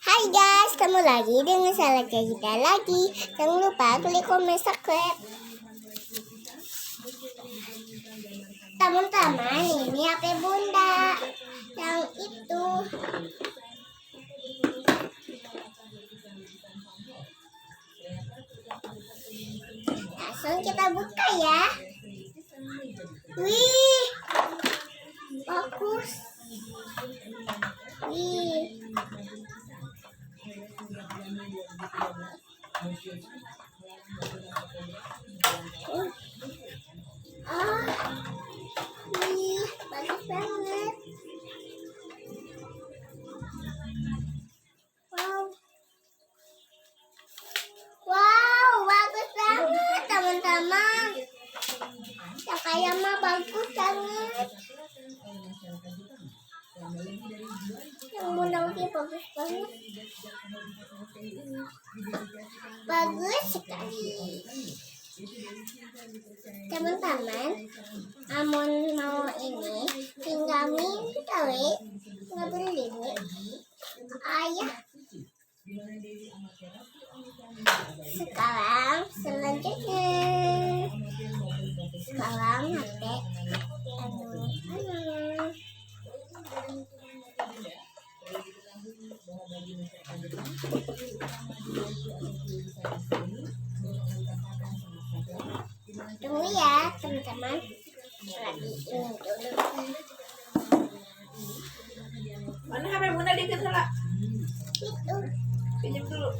Hai guys, ketemu lagi dengan saya kita lagi. Jangan lupa klik komen subscribe. Teman-teman, ini HP bunda. Yang itu. Langsung kita buka ya. Wih, bagus. Wih. Nih, bagus banget. Wow, bagus banget teman-teman. Yang kayak mah bagus banget. Yang bundanya bagus banget. Bagus sekali. Teman-teman, amun mau ini tinggal minta nggak beli ayah. Sekarang selanjutnya HP tunggu ya teman-teman, lagi ini dulu. Mana HP bunda dikit lah. Itu Pinjam dulu.